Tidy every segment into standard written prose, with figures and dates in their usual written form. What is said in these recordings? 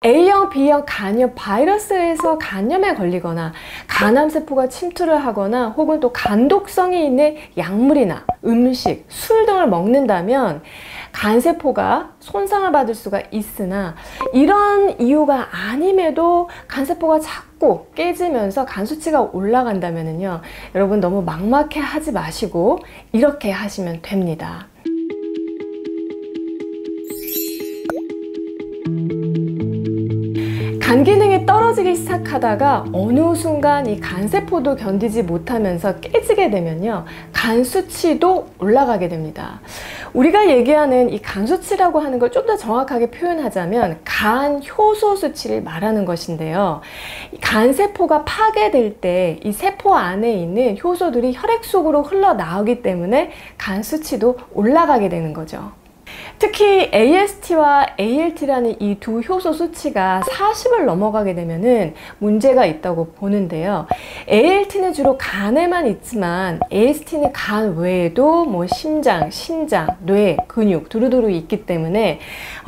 A형, B형 간염 바이러스에서 간염에 걸리거나 간암세포가 침투를 하거나 혹은 또 간독성이 있는 약물이나 음식, 술 등을 먹는다면 간세포가 손상을 받을 수가 있으나, 이런 이유가 아님에도 간세포가 자꾸 깨지면서 간 수치가 올라간다면요, 여러분 너무 막막해 하지 마시고 이렇게 하시면 됩니다. 간 기능이 떨어지기 시작하다가 어느 순간 이 간세포도 견디지 못하면서 깨지게 되면요, 간 수치도 올라가게 됩니다. 우리가 얘기하는 이 간 수치라고 하는 걸 좀 더 정확하게 표현하자면 간 효소 수치를 말하는 것인데요. 간세포가 파괴될 때 이 세포 안에 있는 효소들이 혈액 속으로 흘러나오기 때문에 간 수치도 올라가게 되는 거죠. 특히 AST와 ALT라는 이 두 효소 수치가 40을 넘어가게 되면은 문제가 있다고 보는데요. ALT는 주로 간에만 있지만 AST는 간 외에도 뭐 심장, 신장, 뇌, 근육 두루두루 있기 때문에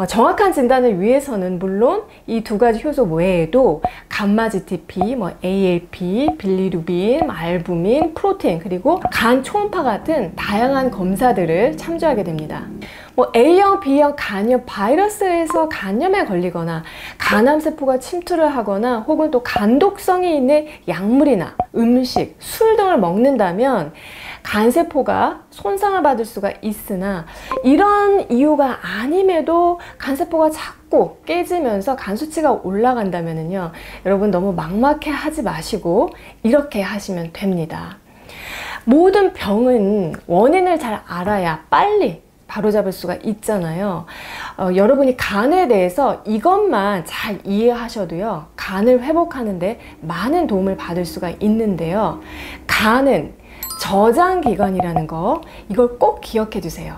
정확한 진단을 위해서는 물론 이 두 가지 효소 외에도 감마 GTP, 뭐 ALP, 빌리루빈, 알부민, 프로틴, 그리고 간 초음파 같은 다양한 검사들을 참조하게 됩니다. 뭐 A형, B형 간염 바이러스에서 간염에 걸리거나 간암세포가 침투를 하거나 혹은 또 간독성이 있는 약물이나 음식, 술 등을 먹는다면 간세포가 손상을 받을 수가 있으나, 이런 이유가 아님에도 간세포가 자꾸 깨지면서 간 수치가 올라간다면요, 여러분 너무 막막해 하지 마시고 이렇게 하시면 됩니다. 모든 병은 원인을 잘 알아야 빨리 바로잡을 수가 있잖아요. 여러분이 간에 대해서 이것만 잘 이해하셔도요, 간을 회복하는데 많은 도움을 받을 수가 있는데요. 간은 저장기관이라는 거, 이걸 꼭 기억해 두세요.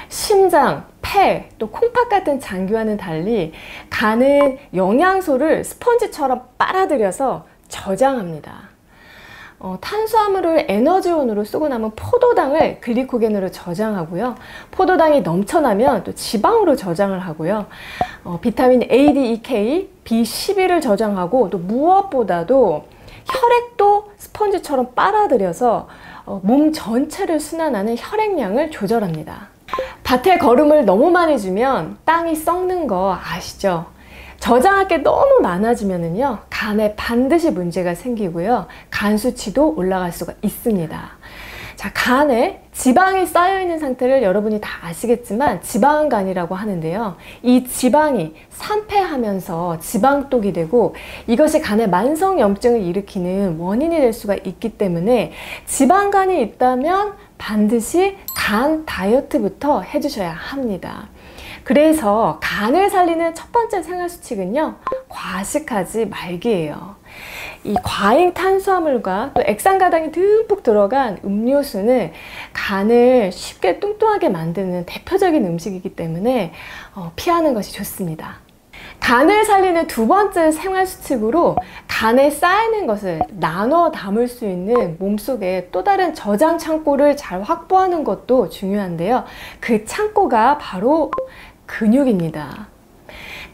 심장, 폐, 또 콩팥 같은 장기와는 달리 간은 영양소를 스펀지처럼 빨아들여서 저장합니다. 탄수화물을 에너지원으로 쓰고 남은 포도당을 글리코겐으로 저장하고요. 포도당이 넘쳐나면 또 지방으로 저장을 하고요. 비타민 A, D, E, K, B12를 저장하고, 또 무엇보다도 혈액도 스펀지처럼 빨아들여서 몸 전체를 순환하는 혈액량을 조절합니다. 밭에 거름을 너무 많이 주면 땅이 썩는 거 아시죠? 저장할 게 너무 많아지면은요, 간에 반드시 문제가 생기고요, 간 수치도 올라갈 수가 있습니다. 자, 간에 지방이 쌓여 있는 상태를 여러분이 다 아시겠지만 지방간이라고 하는데요. 이 지방이 산패하면서 지방독이 되고, 이것이 간의 만성염증을 일으키는 원인이 될 수가 있기 때문에 지방간이 있다면 반드시 간 다이어트부터 해주셔야 합니다. 그래서 간을 살리는 첫 번째 생활수칙은요, 과식하지 말기예요. 이 과잉 탄수화물과 또 액상가당이 듬뿍 들어간 음료수는 간을 쉽게 뚱뚱하게 만드는 대표적인 음식이기 때문에 피하는 것이 좋습니다. 간을 살리는 두 번째 생활수칙으로 간에 쌓이는 것을 나눠 담을 수 있는 몸속에 또 다른 저장 창고를 잘 확보하는 것도 중요한데요. 그 창고가 바로 근육입니다.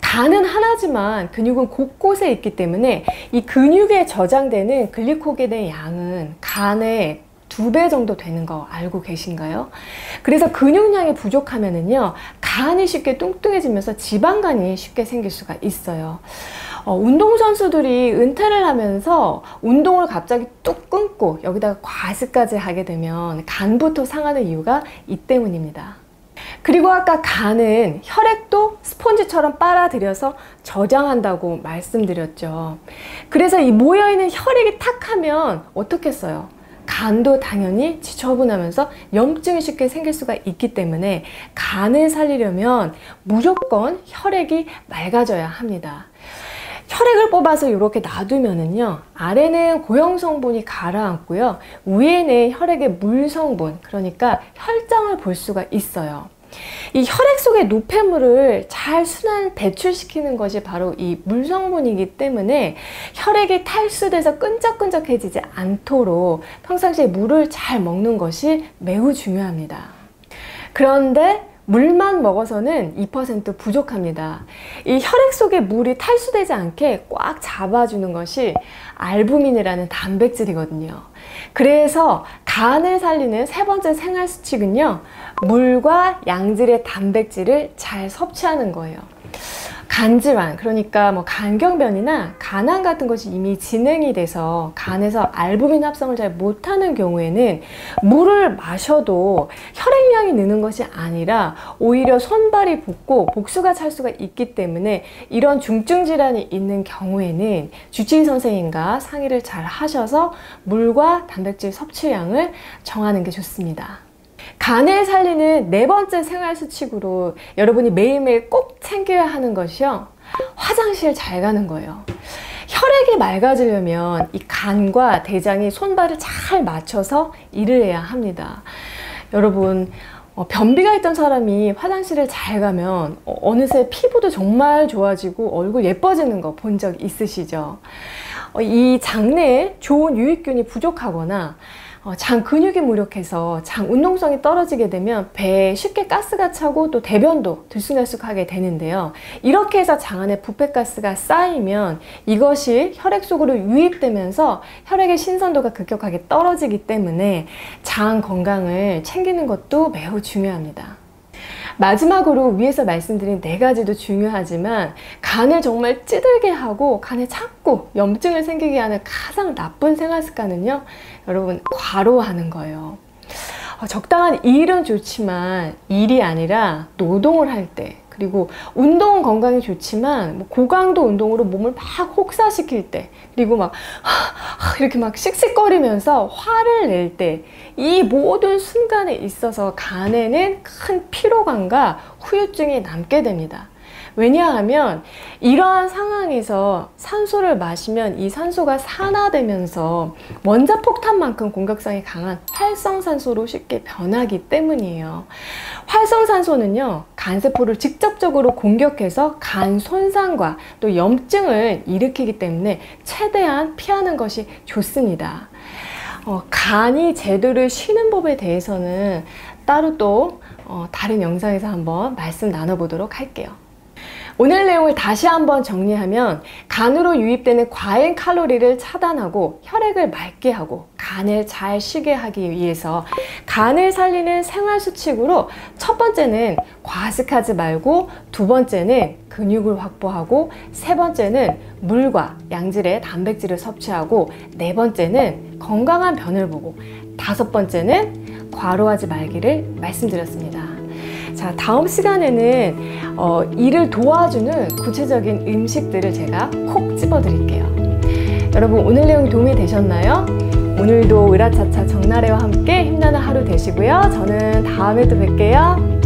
간은 하나지만 근육은 곳곳에 있기 때문에 이 근육에 저장되는 글리코겐의 양은 간의 2배 정도 되는 거 알고 계신가요? 그래서 근육량이 부족하면은요, 간이 쉽게 뚱뚱해지면서 지방간이 쉽게 생길 수가 있어요. 운동선수들이 은퇴를 하면서 운동을 갑자기 뚝 끊고 여기다가 과식까지 하게 되면 간부터 상하는 이유가 이 때문입니다. 그리고 아까 간은 혈액도 스펀지처럼 빨아들여서 저장한다고 말씀드렸죠. 그래서 이 모여있는 혈액이 탁 하면 어떻겠어요? 간도 당연히 지저분하면서 염증이 쉽게 생길 수가 있기 때문에 간을 살리려면 무조건 혈액이 맑아져야 합니다. 혈액을 뽑아서 이렇게 놔두면은요, 아래는 고형 성분이 가라앉고요, 위에는 혈액의 물 성분, 그러니까 혈장을 볼 수가 있어요. 이 혈액 속의 노폐물을 잘 순환 배출시키는 것이 바로 이 물 성분이기 때문에 혈액이 탈수돼서 끈적끈적해지지 않도록 평상시에 물을 잘 먹는 것이 매우 중요합니다. 그런데 물만 먹어서는 2% 부족합니다. 이 혈액 속에 물이 탈수되지 않게 꽉 잡아주는 것이 알부민이라는 단백질이거든요. 그래서 간을 살리는 세 번째 생활 수칙은요, 물과 양질의 단백질을 잘 섭취하는 거예요. 간질환, 그러니까 뭐 간경변이나 간암 같은 것이 이미 진행이 돼서 간에서 알부민 합성을 잘 못하는 경우에는 물을 마셔도 혈액량이 느는 것이 아니라 오히려 손발이 붓고 복수가 찰 수가 있기 때문에 이런 중증 질환이 있는 경우에는 주치의 선생님과 상의를 잘 하셔서 물과 단백질 섭취량을 정하는 게 좋습니다. 간을 살리는 네 번째 생활 수칙으로 여러분이 매일매일 꼭 챙겨야 하는 것이요, 화장실 잘 가는 거예요. 혈액이 맑아지려면 이 간과 대장이 손발을 잘 맞춰서 일을 해야 합니다. 여러분, 변비가 있던 사람이 화장실을 잘 가면 어느새 피부도 정말 좋아지고 얼굴 예뻐지는 거 본 적 있으시죠? 이 장내에 좋은 유익균이 부족하거나 장 근육이 무력해서 장 운동성이 떨어지게 되면 배에 쉽게 가스가 차고 또 대변도 들쑥날쑥하게 되는데요. 이렇게 해서 장 안에 부패가스가 쌓이면 이것이 혈액 속으로 유입되면서 혈액의 신선도가 급격하게 떨어지기 때문에 장 건강을 챙기는 것도 매우 중요합니다. 마지막으로 위에서 말씀드린 네 가지도 중요하지만 간을 정말 찌들게 하고 간에 자꾸 염증을 생기게 하는 가장 나쁜 생활 습관은요, 여러분, 과로하는 거예요. 적당한 일은 좋지만 일이 아니라 노동을 할 때, 그리고 운동은 건강에 좋지만 뭐 고강도 운동으로 몸을 막 혹사시킬 때, 그리고 막 이렇게 막 씩씩거리면서 화를 낼 때, 이 모든 순간에 있어서 간에는 큰 피로감과 후유증이 남게 됩니다. 왜냐하면 이러한 상황에서 산소를 마시면 이 산소가 산화되면서 원자폭탄만큼 공격성이 강한 활성산소로 쉽게 변하기 때문이에요. 활성산소는요, 간세포를 직접적으로 공격해서 간 손상과 또 염증을 일으키기 때문에 최대한 피하는 것이 좋습니다. 간이 제대로 쉬는 법에 대해서는 따로 또 다른 영상에서 한번 말씀 나눠보도록 할게요. 오늘 내용을 다시 한번 정리하면, 간으로 유입되는 과잉 칼로리를 차단하고 혈액을 맑게 하고 간을 잘 쉬게 하기 위해서 간을 살리는 생활 수칙으로 첫 번째는 과식하지 말고, 두 번째는 근육을 확보하고, 세 번째는 물과 양질의 단백질을 섭취하고, 네 번째는 건강한 변을 보고, 다섯 번째는 과로하지 말기를 말씀드렸습니다. 자, 다음 시간에는 이를 도와주는 구체적인 음식들을 제가 콕 집어 드릴게요. 여러분, 오늘 내용이 도움이 되셨나요? 오늘도 으라차차 정나래와 함께 힘나는 하루 되시고요. 저는 다음에 또 뵐게요.